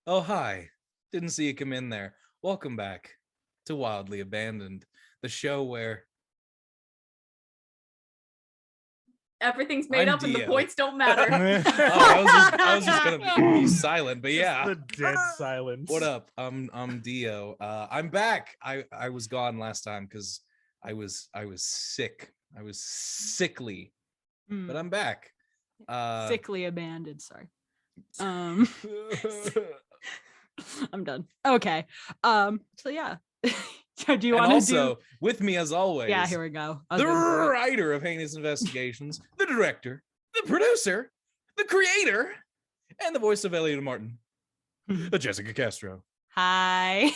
Oh, hi. Didn't see you come in there. Welcome back to Wildly Abandoned, the show where Everything's made I'm up and the Dio. points don't matter. I was just gonna be silent, but yeah. The dead silence. What up? I'm Dio. I'm back. I was gone last time because I was sick. I was sickly, but I'm back. Sickly abandoned. Sorry. I'm done. Okay. So yeah. So do you want to also with me as always? Yeah, here we go. The writer of Heinous Investigations, the director, the producer, the creator, and the voice of Elliot Martin, Jessica Castro. Hi.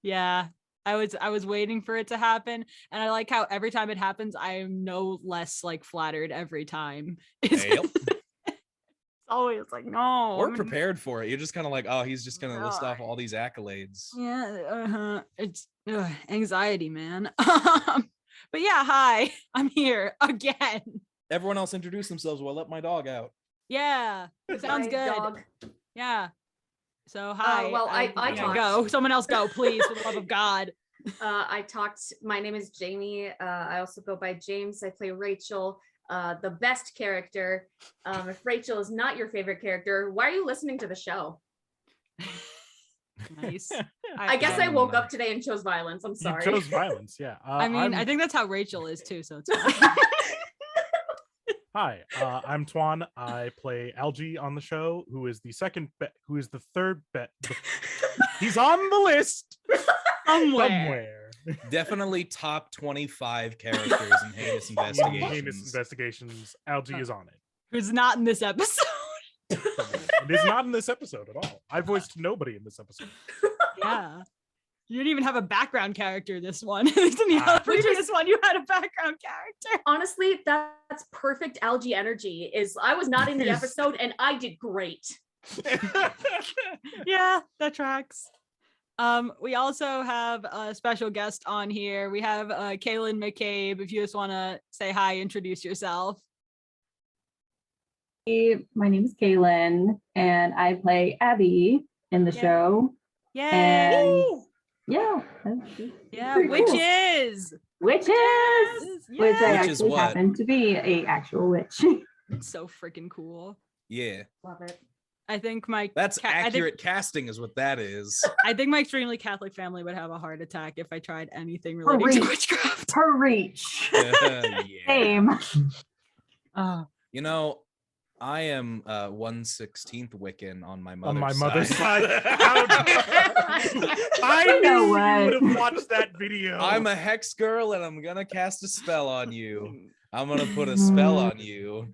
Yeah. I was waiting for it to happen, and I like how every time it happens, I am no less like flattered every time. Yep. It's always like, no. We're prepared for it. You're just kind of like, oh, he's just gonna list off No. all these accolades. Yeah, it's anxiety, man. But yeah, hi, I'm here again. Everyone else introduce themselves while I let my dog out. Yeah, it sounds My good. dog. Yeah. So hi. well, I yeah, talked. go. Someone else go, please, for the love of God. I talked. My name is Jamie. I also go by James. I play Rachel, the best character. If Rachel is not your favorite character, why are you listening to the show? Nice. I guess I woke up today and chose violence. I'm sorry. You chose violence, yeah. I think that's how Rachel is too, so it's fine. Hi, I'm Twan. I play Algie on the show, who is the third bet. He's on the list somewhere. Definitely top 25 characters in Heinous Investigations. Heinous Investigations. Algie is on it. Who's not in this episode. It is not in this episode at all. I voiced nobody in this episode. Yeah. You didn't even have a background character this one. At least in the other this one, you had a background character. Honestly, that's perfect Algie energy. I was not in the episode and I did great. Yeah, that tracks. We also have a special guest on here. We have Kaylin McCabe. If you just want to say hi, introduce yourself. Hey, my name is Kaylin, and I play Abby in the show. Yay! And yeah, yeah, witches, which I actually happen to be a actual witch. It's so freaking cool. Yeah, love it. I think that's accurate casting is what that is. I think my extremely Catholic family would have a heart attack if I tried anything related to witchcraft. Per reach. Yeah. Same. You know, I am 1/16 Wiccan on my mother's side. I knew you would have watched that video. I'm a hex girl, and I'm gonna cast a spell on you. I'm gonna put a spell on you.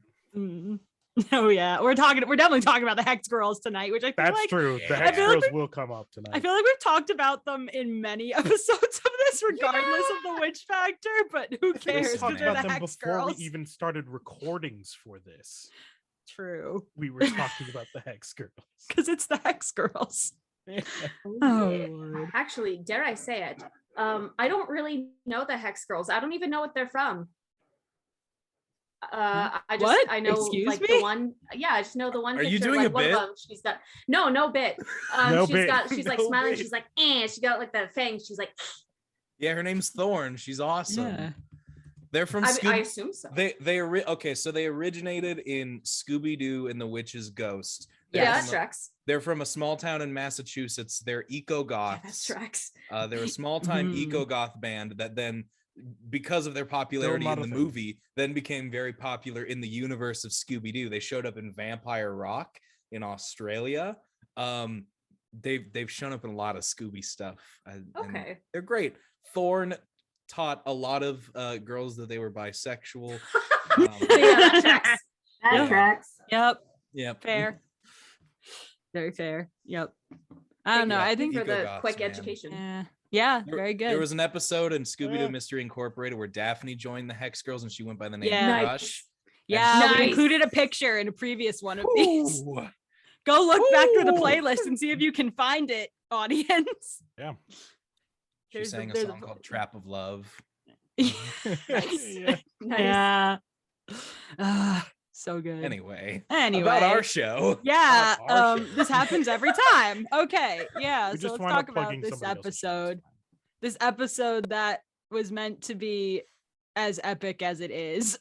Oh yeah, we're definitely talking about the hex girls tonight, which I feel that's like true. The hex girls will come up tonight. I feel like we've talked about them in many episodes of this, regardless of the witch factor. But who cares? We talked They're about the them hex before girls. we even started recordings for this. True. We were talking about the hex girls because it's the hex girls. Yeah. Oh Lord. Actually, dare I say it? I don't really know the hex girls. I don't even know what they're from. I know Excuse like me? the one. Yeah, I just know the one. Are picture, you doing like, a one bit? Of them, she's got no bit. She's like smiling. Bit. She's like, she got like the fangs. She's like, Yeah, her name's Thorn. She's awesome. Yeah. They're from I assume so. So they originated in Scooby-Doo and the Witch's Ghost. Yeah, that tracks. They're from a small town in Massachusetts. They're eco-goths. Yeah, that tracks. They're a small-time eco-goth band that then, because of their popularity in the movie, then became very popular in the universe of Scooby-Doo. They showed up in Vampire Rock in Australia. They've shown up in a lot of Scooby stuff. Okay. They're great. Thorn taught a lot of girls that they were bisexual. Yeah, that tracks. That tracks. Yep. Fair. Very fair. Yep. I don't know. I think for the Eco-goths, quick man. education. Yeah, very good. There was an episode in Scooby-Doo Mystery Incorporated where Daphne joined the Hex Girls and she went by the name Crush. Yeah, we included a picture in a previous one of these. Go look back through the playlist and see if you can find it, audience. Yeah. She sang a song called Trap of Love. Nice. Nice. Yeah. So good. Anyway, Anyway, about our show. Yeah, About our show. this happens every time. Okay, yeah. We So just let's wind talk up about plugging this somebody else's show, episode. it's fine. This episode that was meant to be as epic as it is.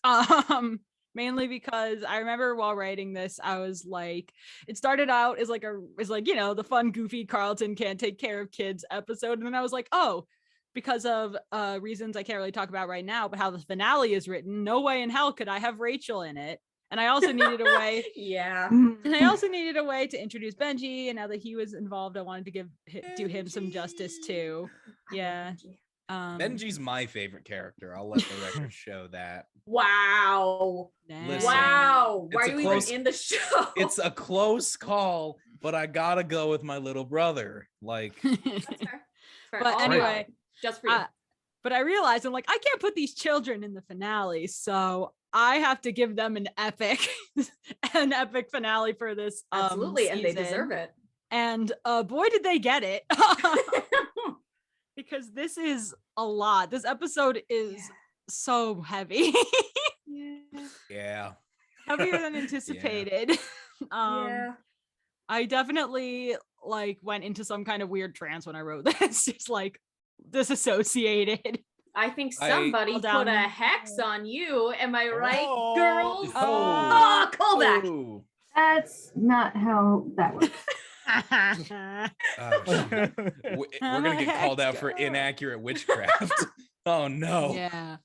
Mainly because I remember while writing this, I was like, it started out as like the fun, goofy Carlton can't take care of kids episode, and then I was like, oh, because of reasons I can't really talk about right now, but how the finale is written, no way in hell could I have Rachel in it. And I also needed a way. Yeah. And I also needed a way to introduce Benji, and now that he was involved, I wanted to do him some justice too. Yeah. Benji's my favorite character. I'll let the record show that. Wow. Listen, Wow. Why it's are a you close- even in the show? It's a close call, but I gotta go with my little brother. Like, That's fair. Fair. But All anyway, right. Just for you. but I realized I'm like, I can't put these children in the finale, so I have to give them an epic finale for this. Absolutely, and they season. deserve it. And boy, did they get it. Because this is a lot. This episode is so heavy. yeah. Heavier than anticipated. Yeah. I definitely went into some kind of weird trance when I wrote this. Just disassociated. I think somebody Hold put down. a hex on you. Am I right, Oh. girls? Oh. Call back. Ooh. That's not how that works. Oh, shoot. We're gonna get called out for inaccurate witchcraft. Oh no. Yeah.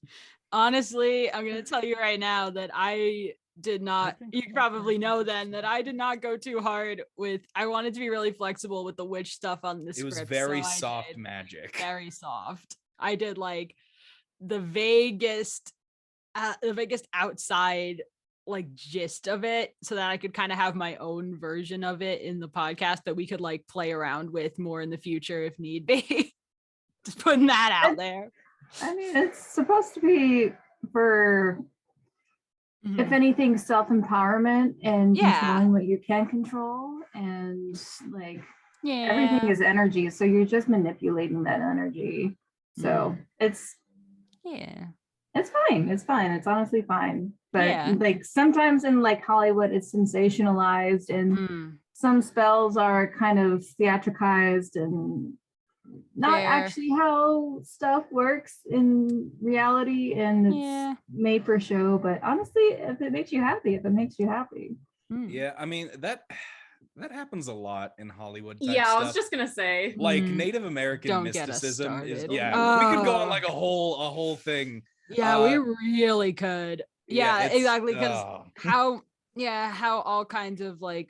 Honestly, I'm gonna tell you right now that I did not, you probably know then that I did not go too hard with, I wanted to be really flexible with the witch stuff on this It was script, very so I soft did magic. very soft. I did the vaguest outside gist of it, so that I could kind of have my own version of it in the podcast that we could play around with more in the future if need be. Just putting that out there. I mean, it's supposed to be for, if anything, self-empowerment and Yeah. controlling what you can control. And Yeah. everything is energy. So you're just manipulating that energy. So it's fine. It's fine. It's honestly fine. But sometimes in Hollywood, it's sensationalized and some spells are kind of theatricized and not actually how stuff works in reality, and it's made for show. But honestly, if it makes you happy, Yeah, I mean that happens a lot in Hollywood type Yeah, stuff. I was just gonna say. Native American Don't get us mysticism is started. we could go on a whole thing. Yeah, we really could. Yeah, exactly. Because how all kinds of all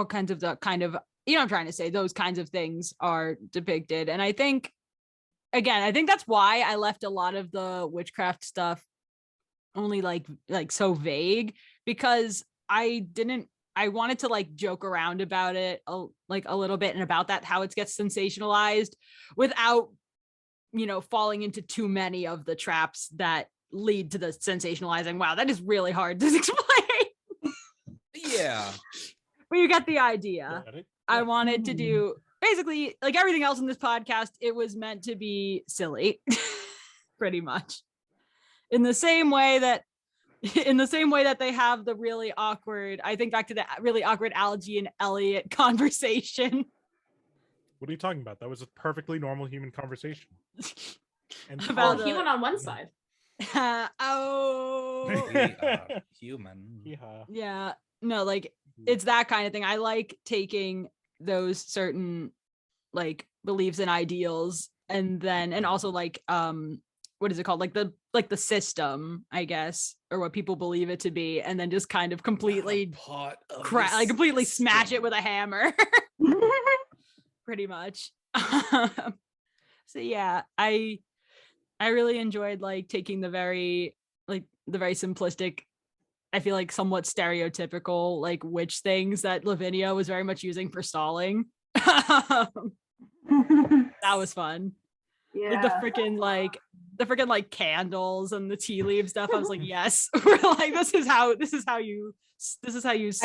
kinds of the kind of, I'm trying to say, those kinds of things are depicted. And I think that's why I left a lot of the witchcraft stuff only so vague, because I wanted to joke around about it a little bit, and about that, how it gets sensationalized without falling into too many of the traps that lead to the sensationalizing. Wow, that is really hard to explain. Yeah. But you get the idea. I wanted to do basically everything else in this podcast. It was meant to be silly, pretty much. In the same way that they have the really awkward, I think back to the really awkward Algie and Elliot conversation. What are you talking about? That was a perfectly normal human conversation. And Well, human on one side. Oh. We are human. Yeah. No, it's that kind of thing. I like taking those certain beliefs and ideals, and also what is it called? The system, I guess, or what people believe it to be, and then just kind of completely completely smash it with a hammer. Pretty much. So yeah, I really enjoyed taking the very simplistic, I feel somewhat stereotypical witch things that Lavinia was very much using for stalling. That was fun. Yeah. The freaking candles and the tea leaf stuff. I was like, yes. We're this is how you stall. I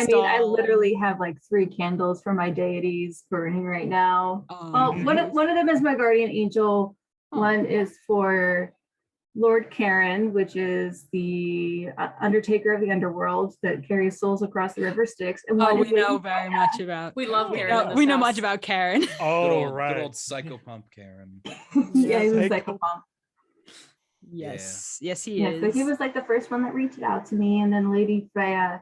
mean, I literally have 3 candles for my deities burning right now. One of them is my guardian angel. One is for Lord Karen, which is the undertaker of the underworld that carries souls across the river Styx. And we know very much about. We love Karen. We know much about Karen. Good old psychopump Karen. Yeah, he's a psychopump. Yes, yes, he is. So he was like the first one that reached out to me, and then Lady Freya.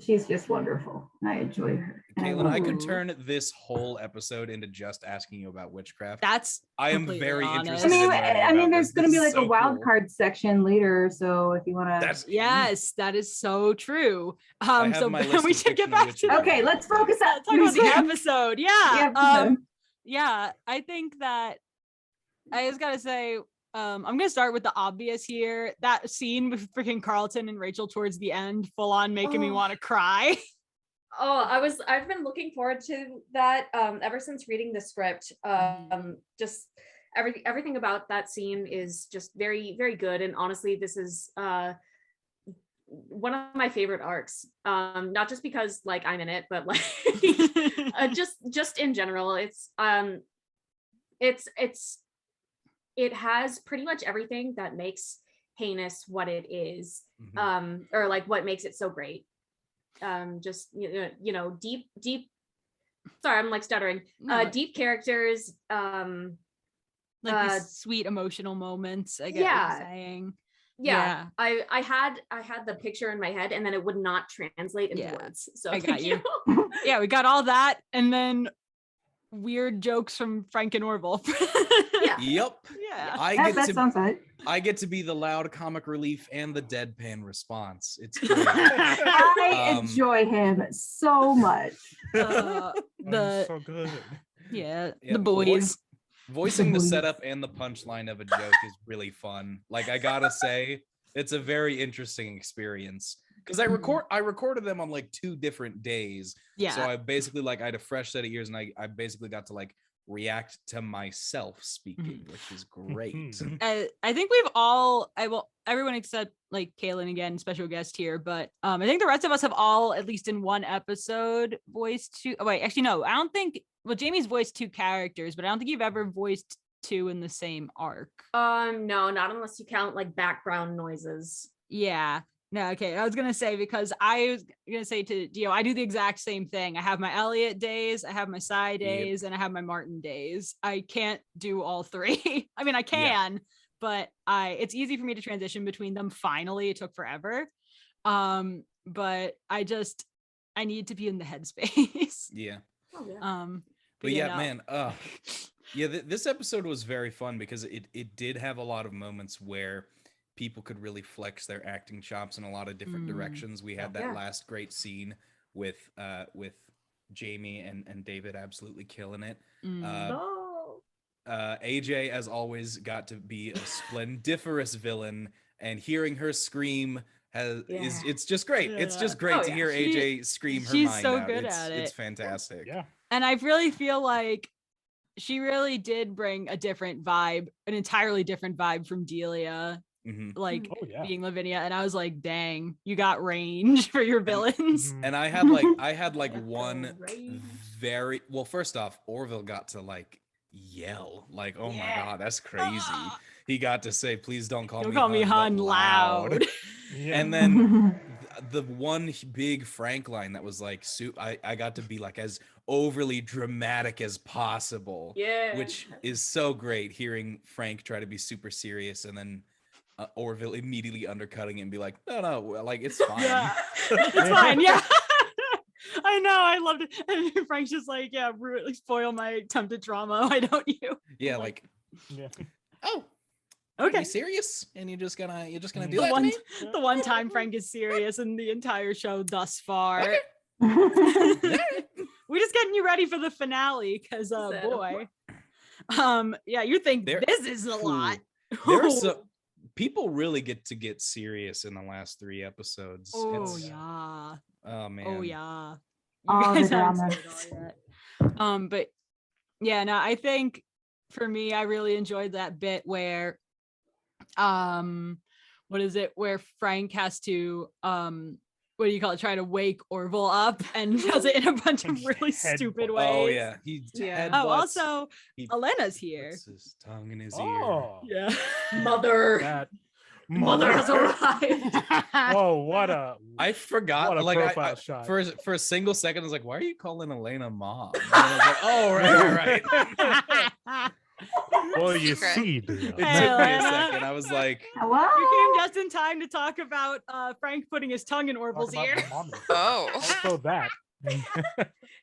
She's just wonderful. I enjoy her. Caitlin, I could turn this whole episode into just asking you about witchcraft. I am very honest. interested. I mean, there's going to be like a wild card section later, so if you want to. Yes, that is so true. So we should get back to. Okay, let's focus on talk about the episode. Yeah. Yeah, I think that I just gotta say. I'm gonna start with the obvious here. That scene with freaking Carlton and Rachel towards the end, full on making me want to cry. I've been looking forward to that ever since reading the script. Just everything about that scene is just very, very good. And honestly, this is one of my favorite arcs. Not just because like I'm in it, but like just in general. It has pretty much everything that makes Heinous what it is, or like what makes it so great. Just deep. Sorry, I'm like stuttering. Deep characters. Like these sweet emotional moments. I get what you're saying. Yeah. I had the picture in my head, and then it would not translate into words. So I got you. Yeah, we got all that, and then weird jokes from Frank and Orville. Yep. Yeah. I get to be the loud comic relief and the deadpan response. It's great. I enjoy him so much. So good. Yeah, the boys. Voicing the setup and the punchline of a joke is really fun. Like, I gotta say, it's a very interesting experience. Because I recorded them on like 2 different days. Yeah. So I basically I had a fresh set of ears, and I basically got to like react to myself speaking, which is great. I think everyone except like Kaylin, again, special guest here, but I think the rest of us have all, at least in one episode, voiced 2. Oh, wait, actually, no, I don't think. Well, Jamie's voiced 2 characters, but I don't think you've ever voiced 2 in the same arc. No, not unless you count like background noises. Yeah. No, okay. I was gonna say, because I was gonna say to Dio, I do the exact same thing. I have my Elliot days, I have my Cy days, and I have my Martin days. I can't do all 3. I mean, I can, but it's easy for me to transition between them. Finally, it took forever. But I need to be in the headspace. Yeah. Oh, yeah. But man, this episode was very fun because it did have a lot of moments where people could really flex their acting chops in a lot of different directions. We had that last great scene with Jamie and David absolutely killing it. AJ, as always, got to be a splendiferous villain, and hearing her scream it's just great. Yeah. It's just great to hear AJ scream her mind out. She's so good at it. It's fantastic. Yeah. And I really feel like she really did bring a different vibe, an entirely different vibe from Delia. Like being Lavinia, and I was like, dang, you got range for your villains. And I had like one very well, first off, Orville got to like yell, like, oh my god, that's crazy. He got to say, please don't call me Hun loud. And then the one big Frank line that was like, I got to be like as overly dramatic as possible, which is so great, hearing Frank try to be super serious and then Orville immediately undercutting it and be like, no, like, it's fine. It's fine. Yeah. I know, I loved it. And Frank's just like, really spoil my attempted drama, why don't you? Yeah, like oh, okay, are you serious? And you're just gonna do that to me? The one time Frank is serious in the entire show thus far. Okay. We're just getting you ready for the finale, because boy. You think this is a lot. There's people really get serious in the last 3 episodes. Oh yeah. Oh man. Oh yeah. But yeah, no, I think for me, I really enjoyed that bit where where Frank has to what do you call it, try to wake Orville up, and does it in a bunch of really Head stupid butt. ways. Oh yeah, he Yeah. Oh, headbutts, also he Elena's here. puts his tongue in his Oh, Yeah. Mother. that Mother has arrived. Oh, what a I forgot. What a Like profile shot. For a single second, I was like, "Why are you calling Elena mom?" And I was like, "Oh, right." well, you Secret. see, It dear. took me a Elena. second. I was like, Hello. You came just in time to talk about Frank putting his tongue in Talk Orville's about ear. my mommy. Oh. Also that.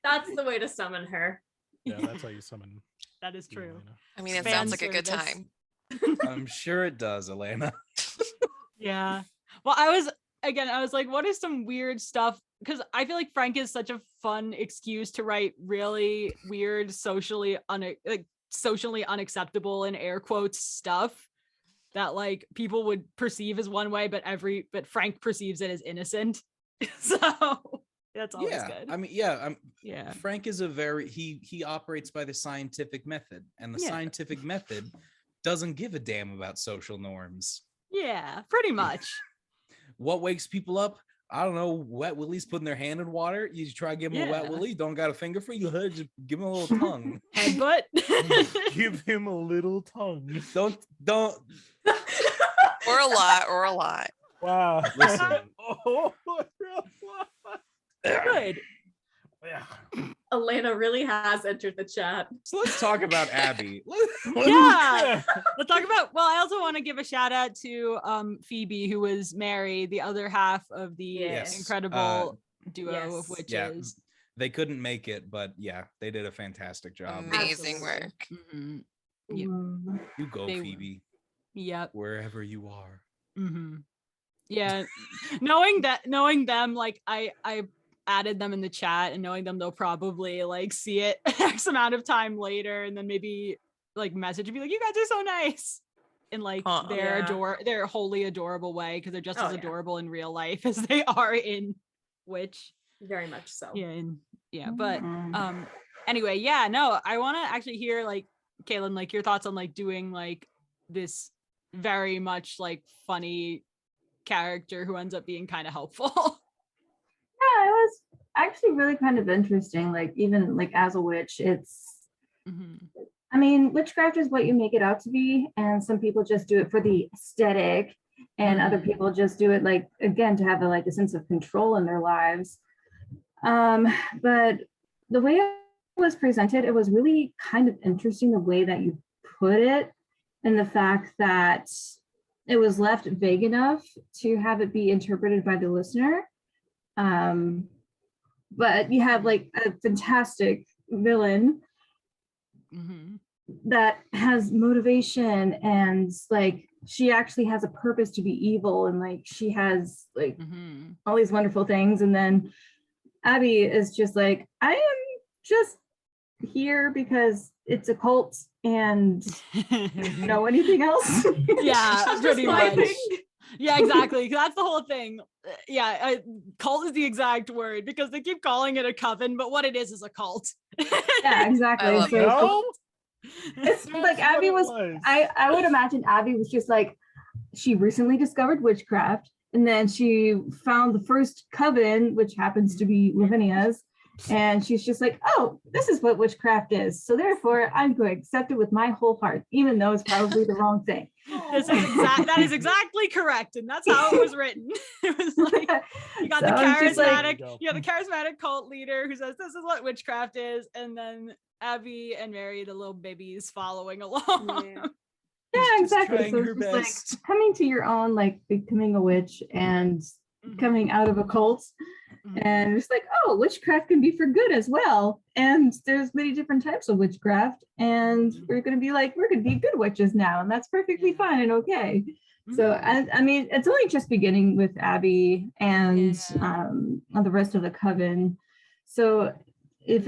That's the way to summon her. Yeah, that's how you summon. That is true. Elena. I mean, it Fan sounds like a good service. time. I'm sure it does, Elena. Yeah. Well, I was like, what is some weird stuff? Because I feel like Frank is such a fun excuse to write really weird, socially unacceptable in air quotes stuff that like people would perceive as one way, but Frank perceives it as innocent. So that's always good. I mean, Yeah. Frank is he operates by the scientific method, and the Yeah. scientific method doesn't give a damn about social norms. Yeah, pretty much. What wakes people up? I don't know. Wet Willie's putting their hand in water. You try to give him a wet Yeah. Willie. Don't got a finger for you. Just give him a little tongue. Headbutt. Give him a little tongue. Don't. Or a lot. Wow. Listen. Oh, Good. yeah. Elena really has entered the chat. So let's talk about Abby. Yeah. Let's talk about, well, I also want to give a shout out to Phoebe, who was Mary, the other half of the Yes. incredible duo yes. of witches. Yeah, they couldn't make it, but yeah, they did a fantastic job. Amazing Absolutely. work. Mhm. Yep. You go, They were. Phoebe, Yep. wherever you are. Mm-hmm. Yeah. knowing them, like I added them in the chat, and knowing them, they'll probably like see it X amount of time later, and then maybe like message and be like, "You guys are so nice," in like their wholly adorable way, because they're just as adorable in real life as they are in Witch. Very much so. Yeah. But anyway, yeah, no, I want to actually hear like Kaylin, like your thoughts on like doing like this very much like funny character who ends up being kind of helpful. Yeah, it was actually really kind of interesting. Like even like as a witch, it's I mean, witchcraft is what you make it out to be, and some people just do it for the aesthetic, and other people just do it like again to have a sense of control in their lives. But the way it was presented, it was really kind of interesting the way that you put it, and the fact that it was left vague enough to have it be interpreted by the listener. But you have like a fantastic villain that has motivation, and like she actually has a purpose to be evil, and like she has like all these wonderful things. And then Abby is just like, I am just here because it's a cult and I don't know anything else. Yeah, pretty much. Yeah, exactly. That's the whole thing. Yeah, cult is the exact word, because they keep calling it a coven, but what it is a cult. Yeah, exactly. I love So it's That's like Abby what it was. I would imagine Abby was just like, she recently discovered witchcraft, and then she found the first coven, which happens to be Lavinia's, and she's just like, oh, this is what witchcraft is, so therefore I'm going to accept it with my whole heart, even though it's probably the wrong thing. That is exactly correct, and that's how it was written. It was like you got So the it's just charismatic, like- you got the charismatic cult leader who says this is what witchcraft is, and then Abby and Mary, the little babies, following along. Yeah, Just exactly. trying So her it's just best. like coming to your own, like becoming a witch and coming out of a cult, and it's like, oh, witchcraft can be for good as well, and there's many different types of witchcraft, and we're going to be good witches now, and that's perfectly fine and okay. So I mean, it's only just beginning with Abby and the rest of the coven. So if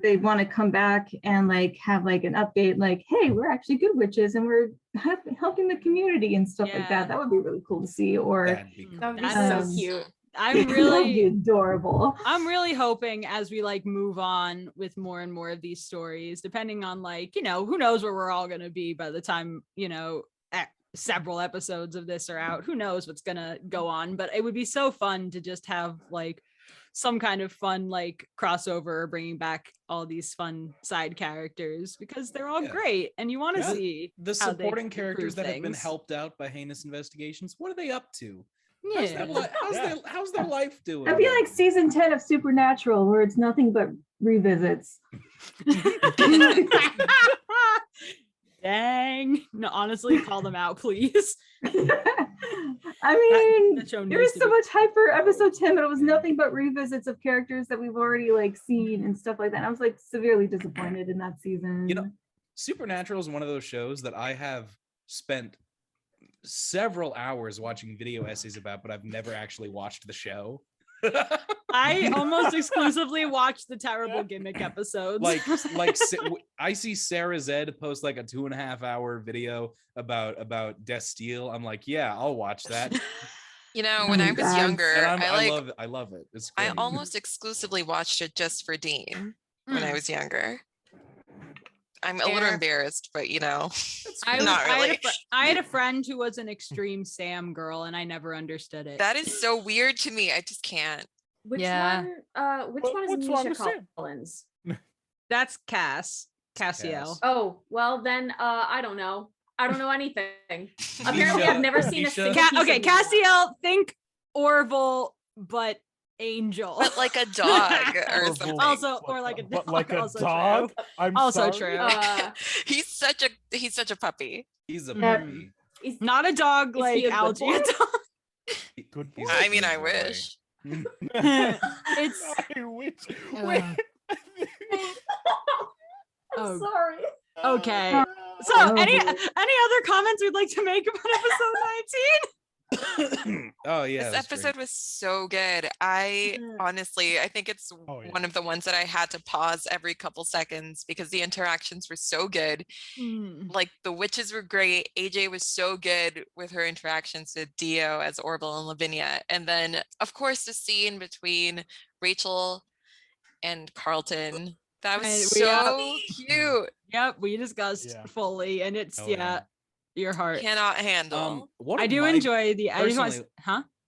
they want to come back and like have like an update, like, hey, we're actually good witches and we're helping the community and stuff like that would be really cool to see. Or that would be so cute. I'm that would really be adorable. I'm really hoping as we like move on with more and more of these stories, depending on like, who knows where we're all going to be by the time, several episodes of this are out. Who knows what's gonna go on, but it would be so fun to just have like some kind of fun like crossover, bringing back all these fun side characters because they're all great, and you want to see the supporting characters that have been helped out by Heinous Investigations. What are they up to? How's their life doing? It'd be like season 10 of Supernatural, where it's nothing but revisits. Dang. No, honestly, call them out, please. I mean, there was so much hype for episode 10, but it was nothing but revisits of characters that we've already like seen and stuff like that. And I was like severely disappointed in that season. You know, Supernatural is one of those shows that I have spent several hours watching video essays about, but I've never actually watched the show. I almost exclusively watch the terrible gimmick episodes. Like I see Sarah Zed post like a 2.5 hour video about Destille. I'm like, yeah, I'll watch that. You know, when I was younger, I love it. It's great. I almost exclusively watched it just for Dean when I was younger. I'm a little embarrassed, but you know, not really. I had a friend who was an extreme Sam girl, and I never understood it. That is so weird to me. I just can't. Which one is Misha Collins? That's Cassiel. Oh, well then I don't know. I don't know anything. Apparently I've never seen a single piece okay, of Cassiel, think Orville, but angel. But like a dog or something. Also, or like a dog. But like a also dog? True. I'm also sorry. true. He's such a puppy. He's a puppy. He's not a dog like Algie. Good boy. I mean, I wish. It's I wish. I'm sorry. Okay. So any other comments we'd like to make about episode 19? Oh yeah, this episode was so good. I think it's one of the ones that I had to pause every couple seconds because the interactions were so good. Like the witches were great. AJ was so good with her interactions with Dio as Orville and Lavinia, and then of course the scene between Rachel and Carlton, that was so cute. Yep, we discussed fully, and it's your heart cannot handle. I do enjoy the.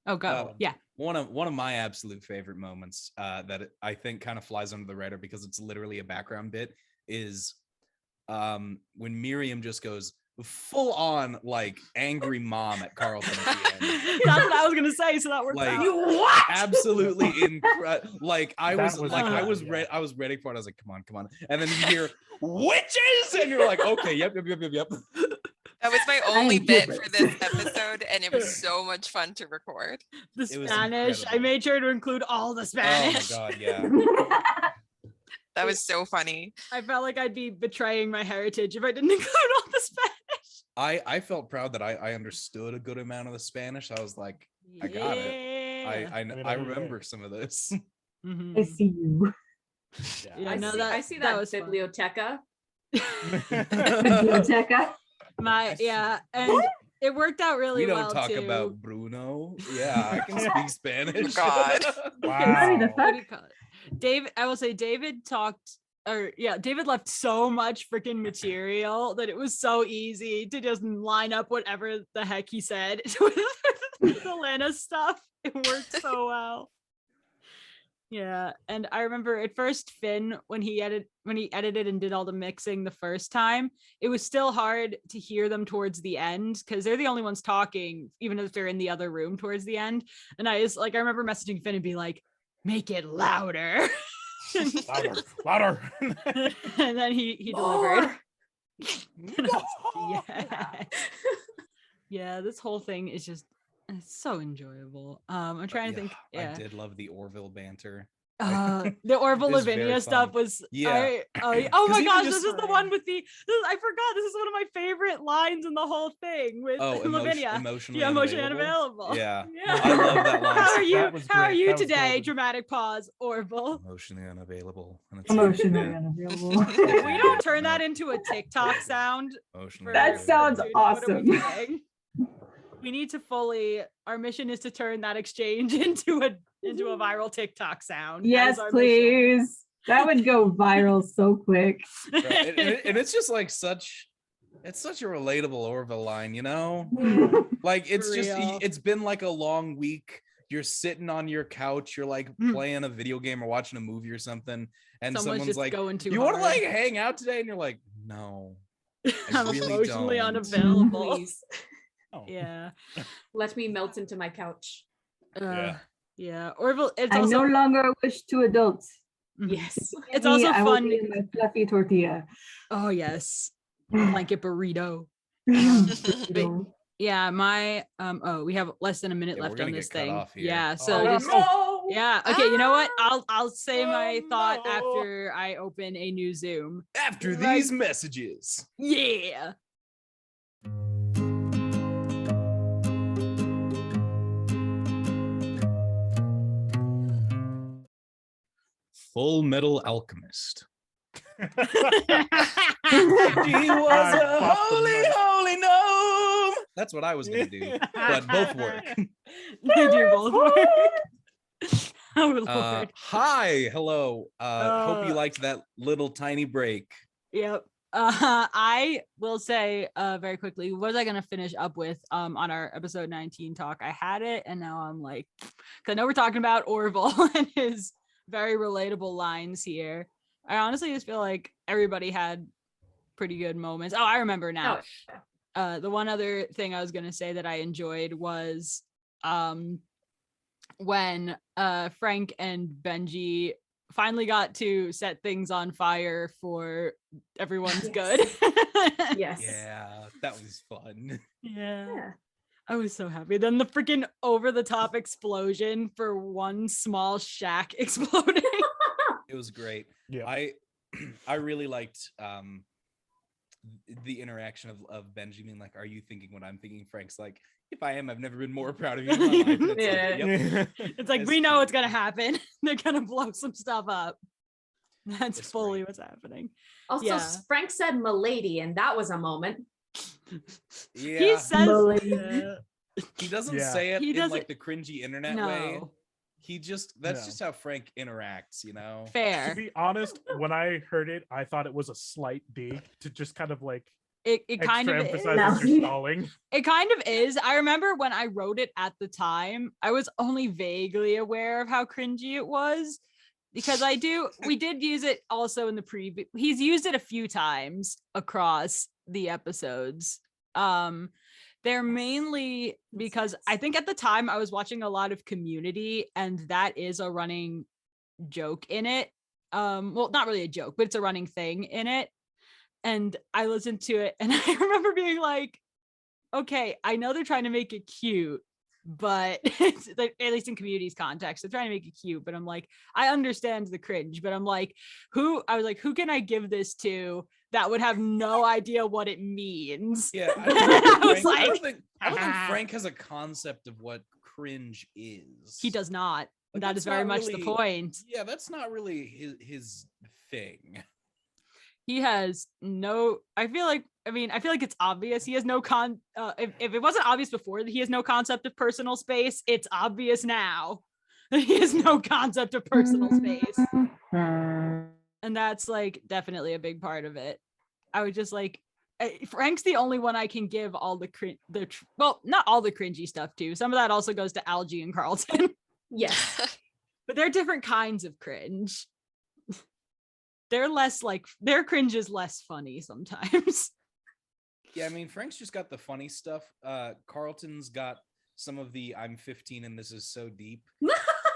Oh, go. Yeah. One of my absolute favorite moments that I think kind of flies under the radar because it's literally a background bit is when Miriam just goes full on like angry mom at Carlton at the end. That's what I was gonna say. So that worked like, out. You what? Absolutely incredible. Like I was ready for it. I was like, come on, and then you hear witches, and you're like, okay, yep. That was my only bit for this episode, and it was so much fun to record. The Spanish. I made sure to include all the Spanish. Oh my god, yeah. That was so funny. I felt like I'd be betraying my heritage if I didn't include all the Spanish. I felt proud that I understood a good amount of the Spanish. I was like, I got it. I remember some of this. I see you. Yeah, I see that was biblioteca. Biblioteca. And it worked out really well. We don't talk about Bruno. Yeah, I can speak Spanish. God. Wow. David, I will say David David left so much freaking material that it was so easy to just line up whatever the heck he said with the Lana stuff. It worked so well. Yeah, and I remember at first Finn, when he edited and did all the mixing the first time, it was still hard to hear them towards the end because they're the only ones talking, even if they're in the other room towards the end. And I remember messaging Finn and be like, "Make it louder." louder. And then he delivered. Yeah, this whole thing is just. It's so enjoyable. I'm trying to think. Yeah, I did love the Orville banter. The Orville Lavinia stuff was. Oh my gosh, this is the one with the. I forgot. This is one of my favorite lines in the whole thing with Lavinia. Emotionally unavailable. Yeah. I love that line. How are you today? Dramatic pause. Orville. Emotionally unavailable. Emotionally unavailable. If we don't turn that into a TikTok sound. That sounds awesome. We need to our mission is to turn that exchange into a viral TikTok sound. Yes, please. That would go viral so quick. Right. And it's just like such It's such a relatable Orville line, you know? Yeah. Like, it's For just, real. it's been like a long week. You're sitting on your couch, you're like playing a video game or watching a movie or something, and Someone's just like, going too you want to hard. like hang out today? And you're like, no, I'm really emotionally don't. unavailable. Please Oh. Yeah. let me melt into my couch. Yeah. Yeah. Orville, it's I also no longer wish to adult. Yes. it's Me, also I will fun. be in my fluffy tortilla. Oh yes. Blanket burrito. Burrito. Yeah, my we have less than a minute Yeah, we're left gonna on get this cut thing. off here. Yeah, so Oh, just no. yeah, okay, you know what? I'll say Oh, my thought no. after I open a new Zoom. After Right. these messages. Yeah. Full Metal Alchemist. He He was a Pop the holy, mic. holy gnome. That's what I was gonna do, but both work. They do both work. Oh Lord. Hi, hello. Hope you Uh, liked that little tiny break. Yep. I will say very quickly, what was I gonna finish up with on our episode 19 talk? I had it and now I'm like, because I know we're talking about Orville and his very relatable lines here. I honestly just feel like everybody had pretty good moments. Oh, I remember now. The one other thing I was gonna say that I enjoyed was when Frank and Benji finally got to set things on fire for everyone's good. Yes. Yeah, that was fun. Yeah. I was so happy. Then the freaking over the top explosion for one small shack exploding. It was great. Yeah. I really liked the interaction of Benji being like, "Are you thinking what I'm thinking?" Frank's like, "If I am, I've never been more proud of you in my life." And it's Yeah. like, yep. It's like, It's we know true. what's gonna happen. They're gonna blow some stuff up. That's It's fully great. what's happening. Also, Yeah. Frank said "milady," and that was a moment. Yeah, He says Milady. he doesn't Yeah. say it He in doesn't- like the cringy internet way. no. That's No. just how Frank interacts, you know. To Fair. be honest, when I heard it, I thought it was a slight dig to just kind of like It extra kind of emphasize is. that you're stalling. It kind of is. I remember when I wrote it at the time, I was only vaguely aware of how cringy it was because we did use it also in the preview. He's used it a few times across the episodes. They're mainly because I think at the time I was watching a lot of Community and that is a running joke in it. Well, not really a joke, but it's a running thing in it. And I listened to it and I remember being like, okay, I know they're trying to make it cute, but it's like, at least in Community's context, they're trying to make it cute. But I'm like, I understand the cringe, but I'm like, who can I give this to that would have no idea what it means? Yeah, I was I don't like, think Frank has a concept of what cringe is. he does not. Like, That that's is very not much the really- point. Yeah, that's not really his thing. He has no, I feel like it's obvious. He has no if it wasn't obvious before that he has no concept of personal space, it's obvious now. He has no concept of personal space. And that's like definitely a big part of it. I would just like, Frank's the only one I can give all well, not all the cringy stuff to. Some of that also goes to Algie and Carlton. Yes. But they're different kinds of cringe. Their cringe is less funny sometimes. Yeah, I mean, Frank's just got the funny stuff. Carlton's got some of the "I'm 15 and this is so deep."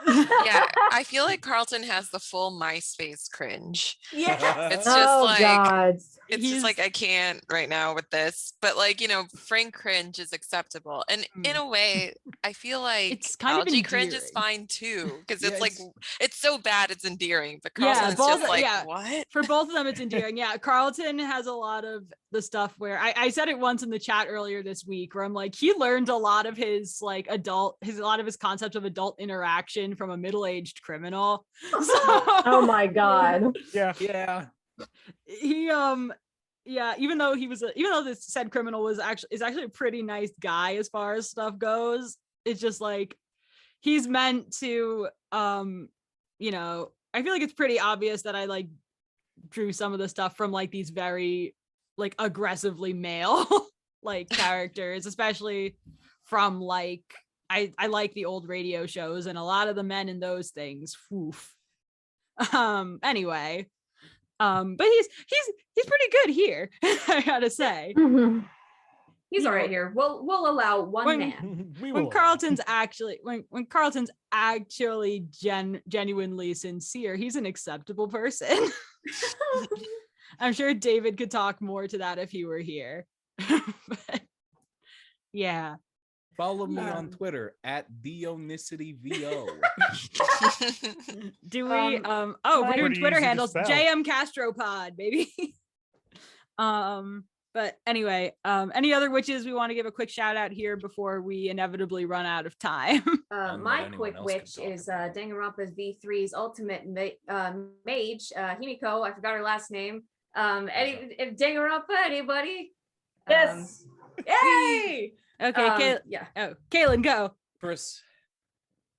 Yeah, I feel like Carlton has the full MySpace cringe. Yeah. It's just God. it's just like, I can't right now with this. But like, Frank cringe is acceptable. And in a way, I feel like It's kind of Algie cringe is endearing. fine too. Because Yeah, it's like, it's so bad, it's endearing. But Carlton's both- just like, yeah. what? For both of them, it's endearing. Yeah, Carlton has a lot of the stuff where I said it once in the chat earlier this week, where I'm like, he learned a lot of his concept of adult interaction from a middle-aged criminal. So, Oh my God. Yeah. He even though this said criminal is actually a pretty nice guy as far as stuff goes, it's just like he's meant to I feel like it's pretty obvious that I like drew some of the stuff from like these very like aggressively male like characters, especially from like I like the old radio shows, and a lot of the men in those things. Oof. Anyway, but he's pretty good here. I gotta say. He's all right here. We'll allow one man. When Carlton's actually when Carlton's actually genuinely sincere, he's an acceptable person. I'm sure David could talk more to that if he were here. But, yeah. Follow me on Twitter at TheOnicityVO. Do we we're doing Twitter handles JM Castropod, baby. But anyway, any other witches we want to give a quick shout out here before we inevitably run out of time? My quick witch is Danganronpa's V3's ultimate mage, Himiko. I forgot her last name. If Danganronpa, anybody? Yes. Yay! Okay, yeah. Oh, Kaylin, go. Chris.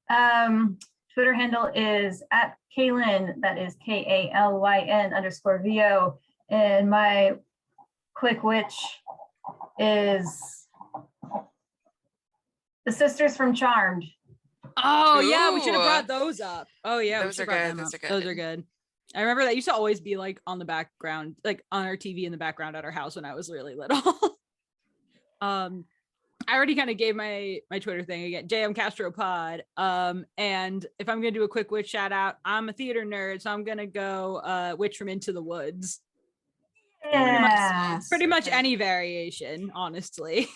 Twitter handle is at Kaylin. That is KALYN_VO. And my quick witch is the sisters from Charmed. Oh yeah, we should have brought those up. Oh yeah, those are good. Those are good. I remember that used to always be like on the background, like on our TV in the background at our house when I was really little. I already kind of gave my Twitter thing again, JM Castro Pod. And if I'm gonna do a quick witch shout out, I'm a theater nerd, so I'm gonna go Witch from Into the Woods. Yeah. Pretty much any variation, honestly.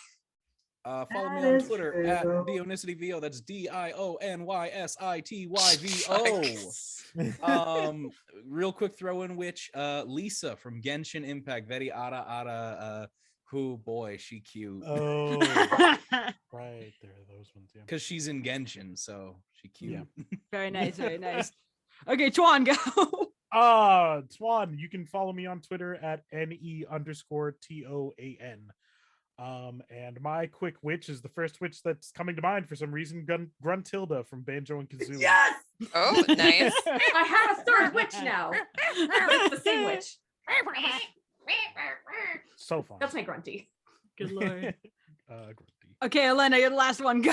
Follow me on Twitter at TheOnicityVO. That's DIONYSITYVO. Real quick throw in witch, Lisa from Genshin Impact. Very ara. Who boy, she cute. Oh, right there are those ones. Yeah, because she's in Genshin, so she cute. Yeah. Very nice, very nice. Okay, Twan, go. Twan, you can follow me on Twitter at NE_TOAN. And my quick witch is the first witch that's coming to mind for some reason, Gruntilda from Banjo and Kazooie. Yes. Oh, nice. I have a third witch now. It's the same witch. So fun. That's my grunty. Good lord. Grunty. Okay, Elena, you're the last one. Go.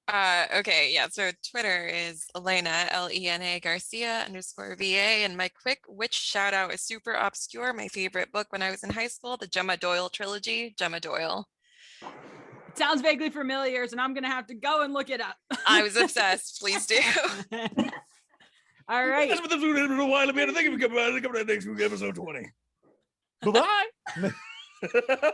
Okay, yeah. So Twitter is Elena LENA Garcia _VA, and my quick witch shout out is super obscure. My favorite book when I was in high school, the Gemma Doyle trilogy. Gemma Doyle. It sounds vaguely familiar, and I'm gonna have to go and look it up. I was obsessed. Please do. All right. That's what the Wildly Abandoned. Thank you for coming out next week, episode 20. Bye-bye.